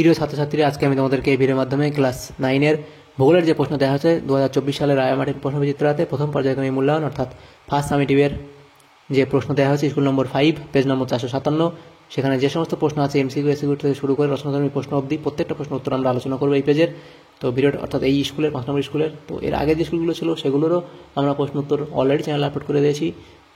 প্রিয় ছাত্রছাত্রীরা, আজকে আমি তোমাদেরকে এই ভিডিওর মাধ্যমে ক্লাস 9-এর ভূগোলের যে প্রশ্ন দেওয়া হয়েছে 2024 সালের রায়মাটির প্রশ্নবিচিত্রাতে প্রথম পর্যায়ক্রমিক মূল্যায়ন অর্থাৎ ফার্স্ট সামেটিভের যে প্রশ্ন দেওয়া হয়েছে স্কুল নম্বর 5 পেজ নম্বর 457, সেখানে যে সমস্ত প্রশ্ন আছে এমসিকিউ এসিকিউ থেকে শুরু করে রচনাধর্মী প্রশ্ন অবধি প্রত্যেকটা প্রশ্ন উত্তর আমরা আলোচনা করবো এই পেজের। তো ভিডিওটা অর্থাৎ এই স্কুলের 5 নম্বর স্কুলের, তো এর আগে যে স্কুলগুলো ছিল সেগুলোরও আমরা প্রশ্ন উত্তর অলরেডি চ্যানেলে আপলোড করে দিয়েছি।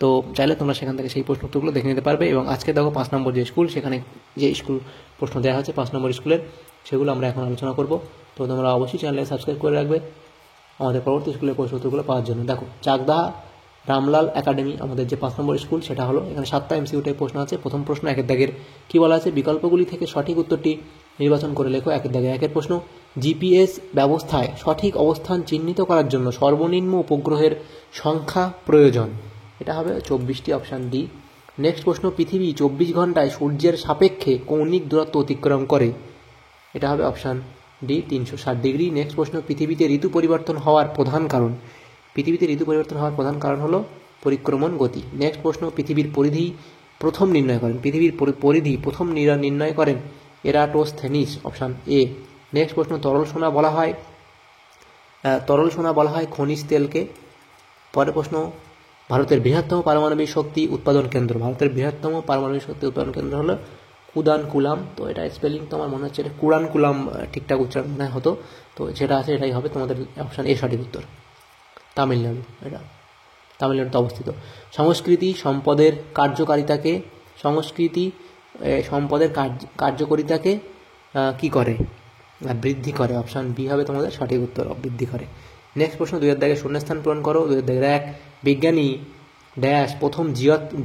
তো চাইলে তোমরা সেখান থেকে সেই প্রশ্ন উত্তরগুলো দেখে নিতে পারবে। এবং আজকে দেখো 5 নম্বর যে স্কুল, সেখানে যে স্কুল প্রশ্ন দেওয়া হচ্ছে 5 নম্বর স্কুলের, সেগুলো আমরা এখন আলোচনা করব। তো তোমরা অবশ্যই চ্যানেলে সাবস্ক্রাইব করে রাখবে আমাদের পরবর্তী স্কুলের প্রশ্ন উত্তরগুলো পাওয়ার জন্য। দেখো, চাকদাহা রামলাল একাডেমি আমাদের যে 5 নম্বর স্কুল, সেটা হলো এখানে 7টা এমসিকিউ টাইপ প্রশ্ন আছে। প্রথম প্রশ্ন একের দাগের কী বলা আছে, বিকল্পগুলি থেকে সঠিক উত্তরটি নির্বাচন করে লেখো। একের দাগে একের প্রশ্ন, জিপিএস ব্যবস্থায় সঠিক অবস্থান চিহ্নিত করার জন্য সর্বনিম্ন উপগ্রহের সংখ্যা প্রয়োজন। এটা হবে 24টি, অপশান ডি। নেক্সট প্রশ্ন, পৃথিবী 24 ঘন্টায় সূর্যের সাপেক্ষে কৌণিক দূরত্ব অতিক্রম করে। এটা হবে অপশান ডি, 360 ডিগ্রি। নেক্সট প্রশ্ন, পৃথিবীতে ঋতু পরিবর্তন হওয়ার প্রধান কারণ। পৃথিবীতে ঋতু পরিবর্তন হওয়ার প্রধান কারণ হলো পরিক্রমণ গতি। নেক্সট প্রশ্ন, পৃথিবীর পরিধি প্রথম নির্ণয় করেন। পৃথিবীর পরিধি প্রথম নির্ণয় করেন এরাটোস্থেনিস, অপশান এ। নেক্সট প্রশ্ন, তরল সোনা বলা হয় খনিজ তেলকে। পরের প্রশ্ন, ভারতের বৃহত্তম পারমাণবিক শক্তি উৎপাদন কেন্দ্র। ভারতের বৃহত্তম পারমাণবিক শক্তি উৎপাদন কেন্দ্র হলো কুদানকুলাম। তো এটা স্পেলিং তো আমার মনে হচ্ছে এটা কুরানকুলাম ঠিকঠাক উচ্চারণ মনে হতো, তো যেটা আছে এটাই হবে তোমাদের অপশান এ সঠিক উত্তর। তামিলনাড়ু, এটা তামিলনাড়ুতে অবস্থিত। সংস্কৃতি সম্পদের কার্যকারিতাকে কি করে, বৃদ্ধি করে। অপশান বি হবে তোমাদের সঠিক উত্তর, বৃদ্ধি করে। নেক্সট প্রশ্ন, 2 এর দাগে শূন্যস্থান পূরণ করো। 2 এর দাগের 1, বিজ্ঞানী ড্যাশ প্রথম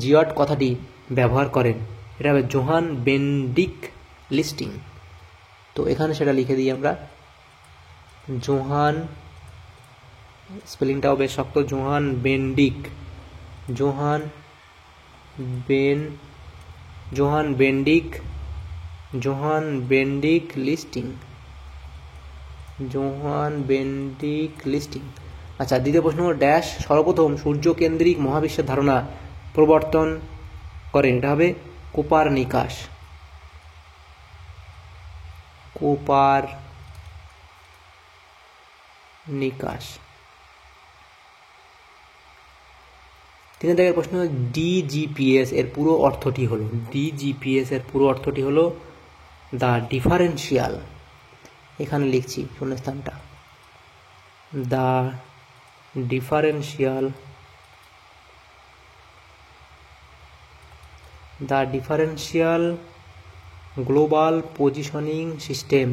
জিওট কথাটি ব্যবহার করেন। এটা হবে জোহান বেন্ডিক লিস্টিং। তো এখানে সেটা লিখে দিই আমরা, জোহান, স্পেলিংটাও বেশ শক্ত, জোহান বেন্ডিক লিস্টিং। আচ্ছা, দ্বিতীয় প্রশ্ন, ড্যাশ সর্বপ্রথম সূর্যকেন্দ্রিক মহাবিশ্বের ধারণা প্রবর্তন করেন। এটা হবে কোপারনিকাস। 3 দাগের প্রশ্ন, ডিজিপিএস এর পুরো অর্থটি হলো দ্য ডিফারেন্সিয়াল। এখানে লিখছি শূন্যস্থানটা, the differential global positioning system.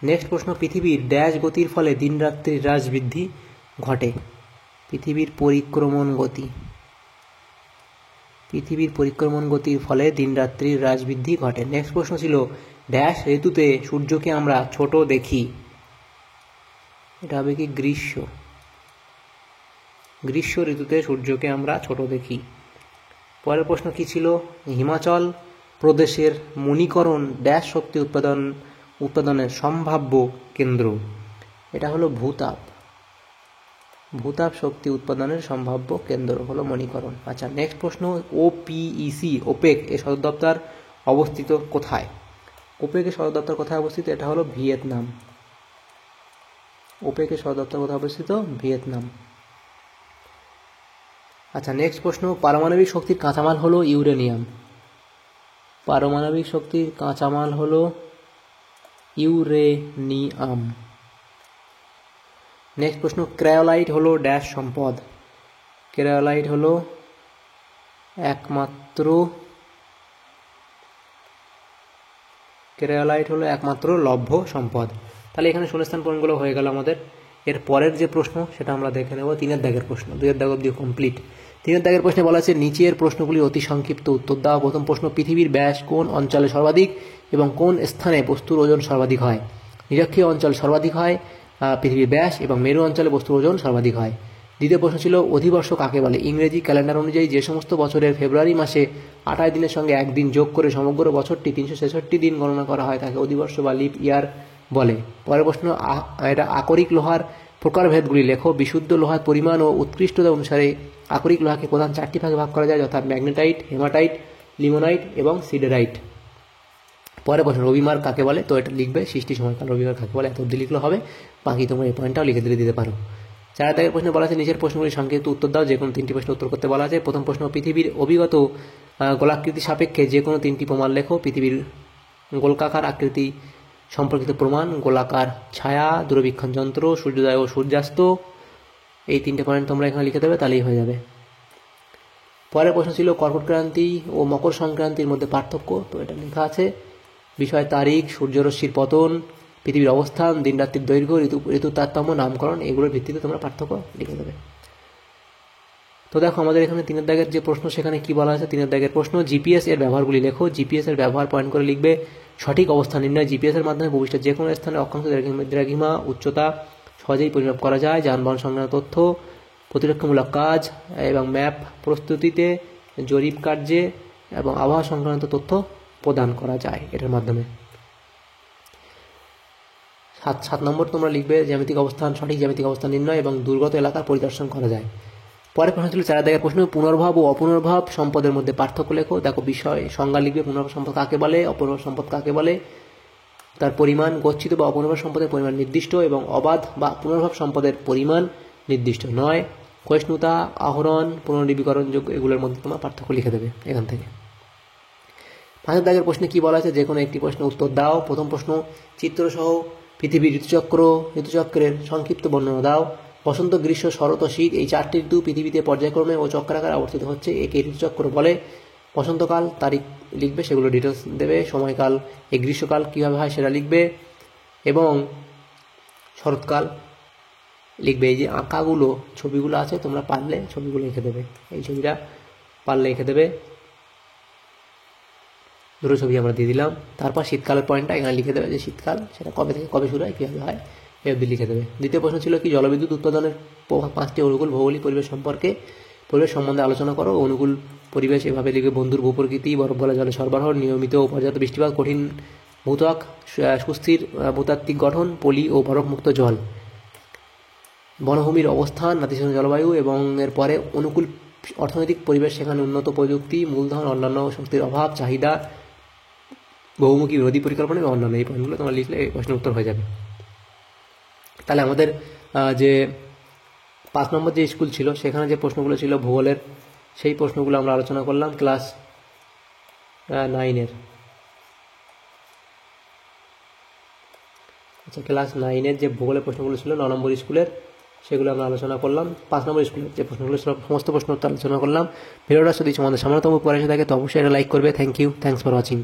Next প্রশ্ন, পৃথিবীর ড্যাশ গতির ফলে দিনরাত্রির হ্রাস বৃদ্ধি ঘটে। পৃথিবীর পরিক্রমণ গতির ফলে দিনরাত্রির হ্রাস বৃদ্ধি ঘটে। নেক্সট প্রশ্ন ছিল, ড্যাশ ঋতুতে সূর্যকে আমরা ছোট দেখি। এটা হবে কি গ্রীষ্ম ঋতুতে সূর্যকে আমরা ছোট দেখি। পরের প্রশ্ন কি ছিল, হিমাচল প্রদেশের মণিকরণ ড্যাশ শক্তি উৎপাদনের সম্ভাব্য কেন্দ্র। এটা হলো ভূতাপ শক্তি উৎপাদনের সম্ভাব্য কেন্দ্র হলো মণিকরণ। আচ্ছা, নেক্সট প্রশ্ন, ওপেক এর সদর দপ্তর অবস্থিত কোথায়? এটা হলো ভিয়েতনাম। আচ্ছা, নেক্সট প্রশ্ন, পারমাণবিক শক্তির কাঁচামাল হলো ইউরেনিয়াম। নেক্সট প্রশ্ন, ক্রায়োলাইট হলো ড্যাশ সম্পদ। ক্রায়োলাইট হলো একমাত্র লভ্য সম্পদ। তাহলে এখানে শূন্যস্থান পূরণগুলো হয়ে গেল আমাদের। এর পরের যে প্রশ্ন সেটা আমরা দেখে নেব 3 এর দাগের প্রশ্ন। 2 এর দাগ অবধি কমপ্লিট। 3 এর দাগের প্রশ্নে বলা আছে, নিচের প্রশ্নগুলি অতি সংক্ষিপ্ত উত্তর দাও। প্রথম প্রশ্ন, পৃথিবীর ব্যাস কোন অঞ্চলে সর্বাধিক এবং কোন স্থানে বস্তুর ওজন সর্বাধিক হয়? নিরক্ষীয় অঞ্চল সর্বাধিক হয় পৃথিবীর ব্যাস, এবং মেরু অঞ্চলে বস্তুর ওজন সর্বাধিক হয়। দ্বিতীয় প্রশ্ন ছিল, অধিবর্ষ কাকে বলে? ইংরেজি ক্যালেন্ডার অনুযায়ী যে সমস্ত বছরের ফেব্রুয়ারি মাসে 28 দিনের সঙ্গে একদিন যোগ করে সমগ্র বছরটি 366 দিন গণনা করা হয় তাকে অধিবর্ষ বা লিপ ইয়ার বলে। পরের প্রশ্ন, এটা আকরিক লোহার প্রকারভেদগুলি লেখো। বিশুদ্ধ লোহার পরিমাণ ও উৎকৃষ্টতা অনুসারে আকরিক লোহাকে প্রধান 4টি ভাগে ভাগ করা যায়, যথা ম্যাগনেটাইট, হেমাটাইট, লিমোনাইট এবং সিডারাইট। পরে প্রশ্ন, রবিমার কাকে বলে? তো এটা লিখবে সৃষ্টি সময়কাল রবিমার কাকে বলে, এত অবধি লিখলে হবে। বাকি তোমরা এই পয়েন্টটাও লিখে দিতে পারো। 4 দাগের প্রশ্নে বলা আছে নিচের প্রশ্নগুলি সংক্ষিপ্ত উত্তর দাও। যে কোনো 3টি প্রশ্ন উত্তর করতে বলা আছে। প্রথম প্রশ্ন, পৃথিবীর অভিগত গোলাকৃতি সাপেক্ষে যে কোনো 3টি প্রমাণ লেখো। পৃথিবীর গোলকাকার আকৃতি সম্পর্কিত প্রমাণ, গোলাকার ছায়া, দূরবীক্ষণ যন্ত্র, সূর্যোদয় ও সূর্যাস্ত। এই 3টে পয়েন্ট তোমরা এখানে লিখে দেবে, তাহলেই হয়ে যাবে। পরের প্রশ্ন ছিল কর্কট ক্রান্তি ও মকর সংক্রান্তির মধ্যে পার্থক্য। তো এটা লেখা আছে। বিষয় তারিখ, সূর্যরশ্মির পতন, পৃথিবীর অবস্থান, দিন রাত্রির দৈর্ঘ্য, ঋতুর তারতম্য, নামকরণ, এগুলোর ভিত্তিতে তোমরা পার্থক্য লিখে দেবে। তো দেখো আমাদের এখানে 3 দাগের যে প্রশ্ন, সেখানে কি বলা আছে? 3 দাগের প্রশ্ন, জিপিএস এর ব্যবহারগুলি লেখো। জিপিএস এর ব্যবহার পয়েন্ট করে লিখবে। সঠিক অবস্থান নির্ণয়। জিপিএস এর মাধ্যমে ভূপৃষ্ঠের যে কোনো স্থানে অক্ষাংশ, দ্রাঘিমা, উচ্চতা সহজেই পরিমাপ করা যায়। যানবাহন সংক্রান্ত তথ্য, প্রতিরক্ষামূলক কাজ এবং ম্যাপ প্রস্তুতিতে, জরিপ কার্যে এবং আবহাওয়া সংক্রান্ত তথ্য প্রদান করা যায় এটার মাধ্যমে। 7 নম্বর তোমরা লিখবে জ্যামিতিক অবস্থান, সঠিক জ্যামিতিক অবস্থান নির্ণয় এবং দুর্গত এলাকার পরিদর্শন করা যায়। পরের প্রশ্ন ছিল 4 দাগের প্রশ্ন, পুনর্ভাব ও অপুনর্ভাব সম্পদের মধ্যে পার্থক্য লেখো। দেখো বিষয় সংজ্ঞা লিখবে। পুনর্ভাব সম্পদ কাকে বলে, অপুনর্ভাব সম্পদ কাকে বলে, তার পরিমাণ, গচ্ছিত বা অপুনর্ভাব সম্পদের পরিমাণ নির্দিষ্ট এবং অবাধ বা পুনর্ভাব সম্পদের পরিমাণ নির্দিষ্ট নয়। ক্ষয়িষ্ণুতা, আহরণ, পুনর্নবীকরণযোগ্য, এগুলোর মধ্যে তোমার পার্থক্য লিখে দেবে এখান থেকে। 5 দাগের প্রশ্নে কি বলা আছে? যে কোনো একটি প্রশ্নের উত্তর দাও। প্রথম প্রশ্ন, চিত্রসহ পৃথিবীর ঋতুচক্রের সংক্ষিপ্ত বর্ণনা দাও। বসন্ত, গ্রীষ্ম, শরৎ ও শীত এই 4টি ঋতু পৃথিবীতে পর্যায়ক্রমে ও চক্রাকারে আবর্তিত হচ্ছে, একে ঋতুচক্র বলে। বসন্তকাল তারিখ লিখবে, সেগুলো ডিটেলস দেবে। সময়কাল, এই গ্রীষ্মকাল কীভাবে হয় সেটা লিখবে এবং শরৎকাল লিখবে। এই যে আঁকাগুলো, ছবিগুলো আছে, তোমরা পারলে ছবিগুলো লিখে দেবে। এই ছবিটা পারলে লিখে দেবে। দুটো ছবি আমরা দিয়ে দিলাম। তারপর শীতকালের পয়েন্টটা এখানে লিখে দেবে, যে শীতকাল সেটা কবে থেকে কবে শুরু হয়, কীভাবে হয়, এই অবধি লিখে দেবে। দ্বিতীয় প্রশ্ন ছিল কি, জলবিদ্যুৎ উৎপাদনের 5টি অনুকূল ভৌগোলিক পরিবেশ সম্পর্কে, পরিবেশ সম্বন্ধে আলোচনা করো। অনুকূল পরিবেশ এভাবে লিখবে: বন্ধুর ভূপ্রকৃতি, বরফ গলা জলের সরবরাহ, নিয়মিত ও পর্যাপ্ত বৃষ্টিপাত, কঠিন ভূত্বক, সুস্থির ভূতাত্ত্বিক গঠন, পলি ও বরফমুক্ত জল, বনভূমির অবস্থান, নাতিশীতোষ্ণ জলবায়ু এবং এরপরে অনুকূল অর্থনৈতিক পরিবেশ, সেখানে উন্নত প্রযুক্তি, মূলধন, অন্যান্য শক্তির অভাব, চাহিদা, বহুমুখী বিরোধী পরিকল্পনা এবং অন্যান্য। এই পয়েন্টগুলো তোমরা লিখলে এই প্রশ্নের উত্তর হয়ে যাবে। তাহলে আমাদের যে 5 নম্বর যে স্কুল ছিল, সেখানে যে প্রশ্নগুলো ছিল ভূগোলের, সেই প্রশ্নগুলো আমরা আলোচনা করলাম ক্লাস 9-এর। আচ্ছা, ক্লাস 9-এর যে ভূগোলের প্রশ্নগুলো ছিল 9 নম্বর স্কুলের, সেগুলো আমরা আলোচনা করলাম। 5 নম্বর স্কুলের যে প্রশ্নগুলো ছিল সমস্ত প্রশ্ন আলোচনা করলাম। ভিডিওটা যদি তোমাদের সামান্যতম উপকার এসে থাকে তো অবশ্যই এটা লাইক করবে। Thanks for watching.